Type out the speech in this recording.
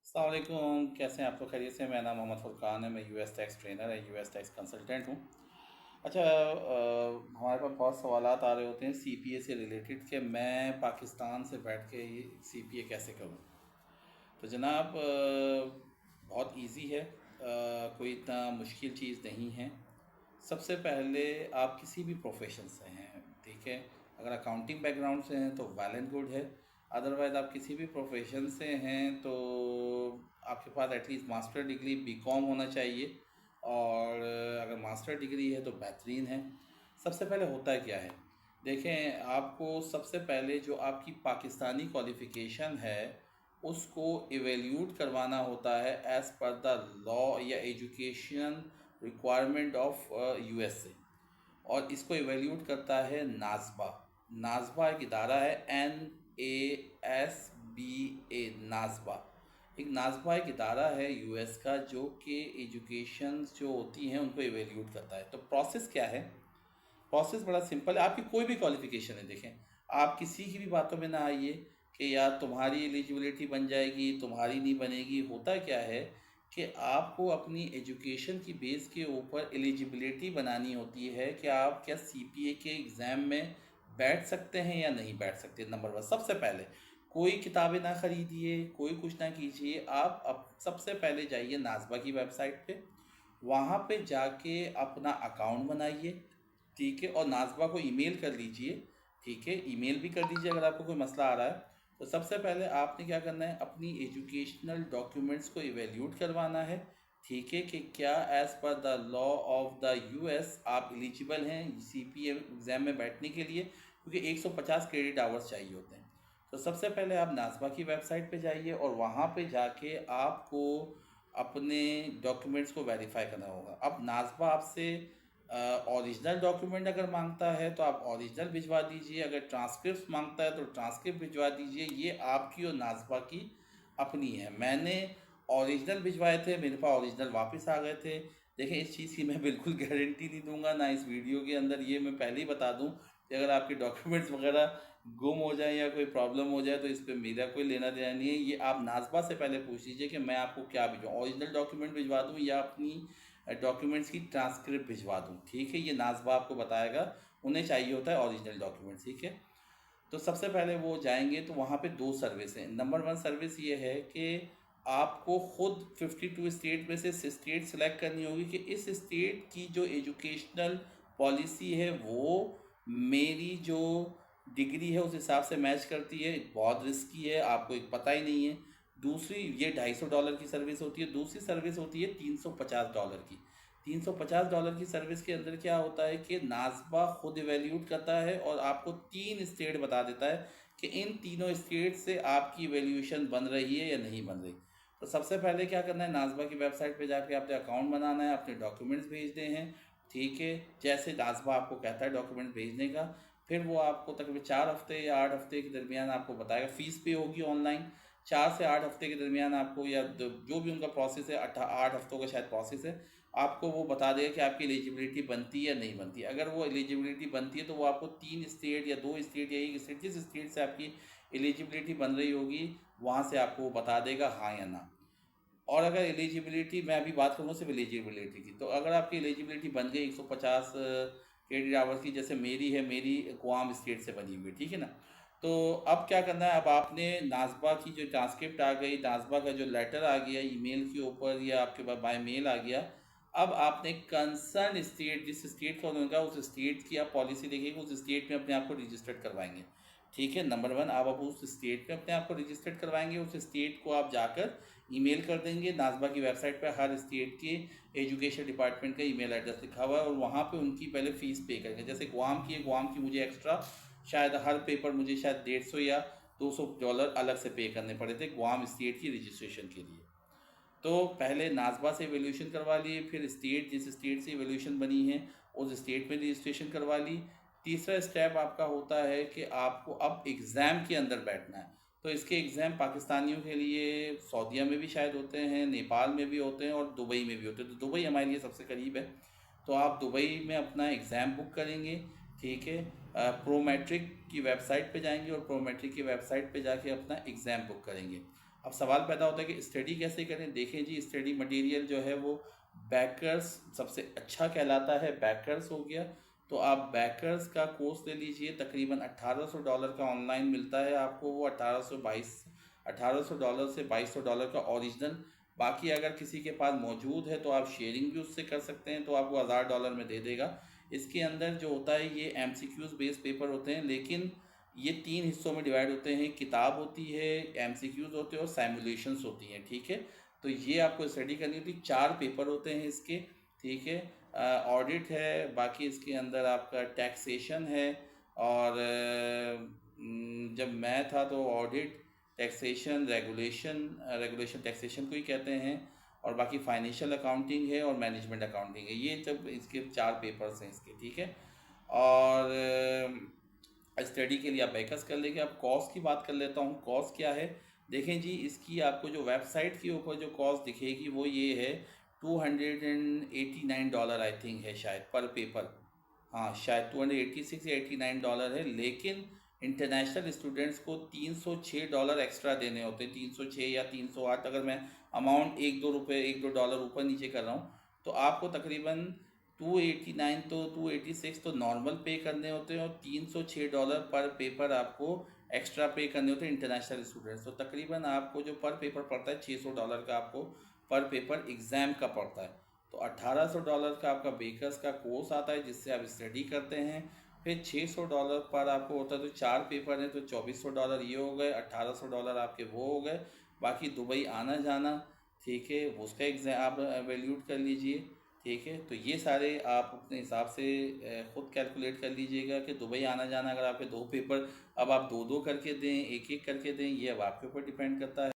अस्सलाम वालेकुम, कैसे हैं आप लोग? खैरियत से? मेरा नाम मोहम्मद फुरकान है। मैं यूएस टैक्स ट्रेनर है, यूएस टैक्स कंसल्टेंट हूँ। अच्छा, हमारे पास बहुत सवालात आ रहे होते हैं सीपीए से रिलेटेड कि मैं पाकिस्तान से बैठ के ही सीपीए कैसे करूँ। तो जनाब, बहुत इजी है, कोई इतना मुश्किल चीज़ नहीं है। सबसे पहले आप किसी भी प्रोफेशन से हैं, ठीक है। अगर अकाउंटिंग बैकग्राउंड से हैं तो वेल एंड गुड है। अदरवाइज़ आप किसी भी प्रोफेशन से हैं तो आपके पास एटलीस्ट मास्टर डिग्री बीकॉम होना चाहिए। और अगर मास्टर डिग्री है तो बेहतरीन है। सबसे पहले होता है क्या है, देखें, आपको सबसे पहले जो आपकी पाकिस्तानी क्वालिफ़िकेशन है उसको इवेल्यूट करवाना होता है एज़ पर द लॉ या एजुकेशन रिक्वायरमेंट ऑफ यूएसए। और इसको इवेल्यूट करता है नाजबा। नाजबा एक इदारा है, NASBA, नाजबा। एक नाजबा एक इदारा है यूएस का जो कि एजुकेशन जो होती हैं उनको इवेल्यूट करता है। तो प्रोसेस क्या है? प्रोसेस बड़ा सिंपल है। आपकी कोई भी क्वालिफिकेशन है, देखें, आप किसी की भी बातों में ना आइए कि यार तुम्हारी एलिजिबिलिटी बन जाएगी, तुम्हारी नहीं बनेगी। होता क्या है कि आपको अपनी एजुकेशन की बेस के ऊपर एलिजिबिलिटी बनानी होती है कि आप क्या सीपीए के एग्ज़ाम में बैठ सकते हैं या नहीं बैठ सकते। नंबर वन, सबसे पहले कोई किताबें ना ख़रीदिए, कोई कुछ ना कीजिए। आप अब सबसे पहले जाइए नाजबा की वेबसाइट पे, वहाँ पे जाके अपना अकाउंट बनाइए, ठीक है। और नाजबा को ईमेल कर लीजिए, ठीक है। ईमेल भी कर दीजिए अगर आपको कोई मसला आ रहा है। तो सबसे पहले आपने क्या करना है, अपनी एजुकेशनल डॉक्यूमेंट्स को इवेल्यूट करवाना है, ठीक है, कि क्या as per the law of the US आप एलिजिबल हैं सीपीए एग्ज़ाम में बैठने के लिए, क्योंकि 150 क्रेडिट आवर्स चाहिए होते हैं। तो सबसे पहले आप नाजबा की वेबसाइट पे जाइए और वहाँ पे जाके आपको अपने डॉक्यूमेंट्स को वेरीफाई करना होगा। अब नाजबा आपसे ओरिजिनल डॉक्यूमेंट अगर मांगता है तो आप ओरिजिनल भिजवा दीजिए, अगर ट्रांसक्रिप्ट मांगता है तो ट्रांसक्रिप्ट भिजवा दीजिए। ये आपकी और नाजबा की अपनी है। मैंने ओरिजिनल भिजवाए थे, मेरे पास ओरिजिनल वापस आ गए थे। देखें, इस चीज़ की मैं बिल्कुल गारंटी नहीं दूंगा ना इस वीडियो के अंदर। ये मैं पहले ही बता दूं कि अगर आपके डॉक्यूमेंट्स वगैरह गुम हो जाए या कोई प्रॉब्लम हो जाए तो इस पर मेरा कोई लेना देना नहीं है। ये आप नाजबा से पहले पूछ लीजिए कि मैं आपको क्या भिजवाऊँ, ओरिजिनल डॉक्यूमेंट भिजवा दूँ या अपनी डॉक्यूमेंट्स की ट्रांसक्रिप्ट भिजवा दूँ, ठीक है। ये नाजबा आपको बताएगा, उन्हें चाहिए होता है ओरिजिनल डॉक्यूमेंट्स, ठीक है। तो सबसे पहले वो जाएंगे तो वहाँ पे दो सर्विस हैं। नंबर वन सर्विस ये है कि आपको खुद 52 स्टेट में से स्टेट सेलेक्ट करनी होगी कि इस स्टेट की जो एजुकेशनल पॉलिसी है वो मेरी जो डिग्री है उस हिसाब से मैच करती है। बहुत रिस्की है, आपको एक पता ही नहीं है। दूसरी, ये $250 की सर्विस होती है। दूसरी सर्विस होती है $350 की। $350 की सर्विस के अंदर क्या होता है कि नाजबा खुद इवेल्यूट करता है और आपको 3 स्टेट बता देता है कि इन तीनों स्टेट से आपकी इवेल्यूशन बन रही है या नहीं बन रही। तो सबसे पहले क्या करना है, नाजबा की वेबसाइट पे जाके आपने अकाउंट बनाना है, अपने डॉक्यूमेंट्स भेजने हैं, ठीक है। जैसे नाजबा आपको कहता है डॉक्यूमेंट भेजने का, फिर वो आपको तकरीबन 4 हफ्ते या 8 हफ्ते के दरमियान आपको बताएगा। फ़ीस पे होगी ऑनलाइन। 4 से 8 हफ्ते के दरमियान आपको, या जो भी उनका प्रोसेस है, 8 हफ्तों का शायद प्रोसेस है, आपको वो बता देगा कि आपकी एलिजिबिलिटी बनती है या नहीं बनती। अगर वो एलिजिबिलिटी बनती है तो वो आपको 3 स्टेट या 2 स्टेट या 1 स्टेट, जिस स्टेट से आपकी एलिजिबिलिटी बन रही होगी वहाँ से आपको वो बता देगा हाँ या ना। और अगर एलिजिबिलिटी, मैं अभी बात करूँ सिर्फ एलिजिबिलिटी की, तो अगर आपकी एलिजिबिलिटी बन गई 150 क्रेडिट आवर्स की, जैसे मेरी है, मेरी गुआम स्टेट से बनी हुई है, ठीक है ना। तो अब क्या करना है, अब आपने नाजबा की जो ट्रांसक्रिप्ट आ गई, नाजबा का जो लेटर आ गया ईमेल के ऊपर या आपके पास बाय मेल आ गया, अब आपने कंसर्न स्टेट, जिस स्टेट का उन्होंने कहा उस स्टेट की आप पॉलिसी देखिएगा, उस स्टेट में अपने आप को रजिस्टर्ड करवाएंगे, ठीक है। नंबर वन, आप अब उस स्टेट में अपने आप को रजिस्टर्ड करवाएंगे। उस स्टेट को आप जाकर ईमेल कर देंगे। नाजबा की वेबसाइट पर हर स्टेट के एजुकेशन डिपार्टमेंट का ईमेल एड्रेस लिखा हुआ है और वहाँ पे उनकी पहले फ़ीस पे करेंगे। जैसे गुआम की है, गुआम की मुझे एक्स्ट्रा शायद हर पेपर मुझे शायद 150 या $200 अलग से पे करने पड़े थे गुआम स्टेट की रजिस्ट्रेशन के लिए। तो पहले नाजबा से एवोल्यूशन करवा लिए, फिर स्टेट, जिस स्टेट से एवोल्यूशन बनी है उस स्टेट में रजिस्ट्रेशन करवा ली। तीसरा स्टेप आपका होता है कि आपको अब एग्ज़ाम के अंदर बैठना है। तो इसके एग्ज़ाम पाकिस्तानियों के लिए सऊदीया में भी शायद होते हैं, नेपाल में भी होते हैं और दुबई में भी होते हैं। तो दुबई हमारे लिए सबसे करीब है, तो आप दुबई में अपना एग्ज़ाम बुक करेंगे, ठीक है। प्रोमेट्रिक की वेबसाइट पे जाएंगे और प्रोमेट्रिक की वेबसाइट पे जाके अपना एग्ज़ाम बुक करेंगे। अब सवाल पैदा होता है कि स्टडी कैसे करें। देखें जी, स्टडी मटेरियल जो है वो बैकर्स सबसे अच्छा कहलाता है, बैकर्स हो गया। तो आप बैकर्स का कोर्स ले लीजिए, तकरीबन $1800 का ऑनलाइन मिलता है आपको, वो $1800 से $2200 का ओरिजिनल। बाकी अगर किसी के पास मौजूद है तो आप शेयरिंग भी उससे कर सकते हैं, तो आपको $1000 में दे देगा। इसके अंदर जो होता है ये MCQs बेस्ड पेपर होते हैं, लेकिन ये 3 हिस्सों में डिवाइड होते हैं। किताब होती है, MCQs होते हैं और सैमुलेशंस होती हैं, ठीक है। तो ये आपको स्टडी करनी होती है। 4 पेपर होते हैं इसके, ठीक है। ऑडिट है, बाकी इसके अंदर आपका टैक्सेशन है, और जब मैं था तो ऑडिट, टैक्सेशन, रेगुलेशन टैक्सेशन को ही कहते हैं, और बाकी फाइनेंशियल अकाउंटिंग है और मैनेजमेंट अकाउंटिंग है। ये जब इसके 4 पेपर्स हैं इसके, ठीक है। और स्टडी के लिए आप बैकअप कर लेंगे। अब कॉस्ट की बात कर लेता हूँ, कॉस्ट क्या है। देखें जी, इसकी आपको जो वेबसाइट के ऊपर जो कॉस्ट दिखेगी वो ये है, $289 आई थिंक है शायद पर पेपर। हाँ शायद 286 या $89 है, लेकिन इंटरनेशनल स्टूडेंट्स को $306 एक्स्ट्रा देने होते हैं, 306 या 308। अगर मैं अमाउंट $1-2 ऊपर नीचे कर रहा हूँ तो आपको तकरीबन 289 तो 286 तो नॉर्मल पे करने होते हैं, और $306 पर पेपर आपको एक्स्ट्रा पे करने होते हैं इंटरनेशनल स्टूडेंट्स। तो तकरीबन आपको जो पर पेपर पड़ता है $600 का आपको पर पेपर एग्ज़ाम का पड़ता है। तो $1800 का आपका बेकर्स का कोर्स आता है जिससे आप स्टडी करते हैं। फिर $600 पर आपको होता है, तो 4 पेपर हैं तो $2400 ये हो गए, $1800 आपके वो हो गए। बाकी दुबई आना जाना, ठीक है, उसका एग्ज़ाम आप वैल्यूट कर लीजिए, ठीक है। तो ये सारे आप अपने हिसाब से ख़ुद कैलकुलेट कर लीजिएगा कि दुबई आना जाना अगर आपके 2 पेपर, अब आप 2-2 करके दें, 1-1 करके दें, ये अब आपके ऊपर डिपेंड करता है।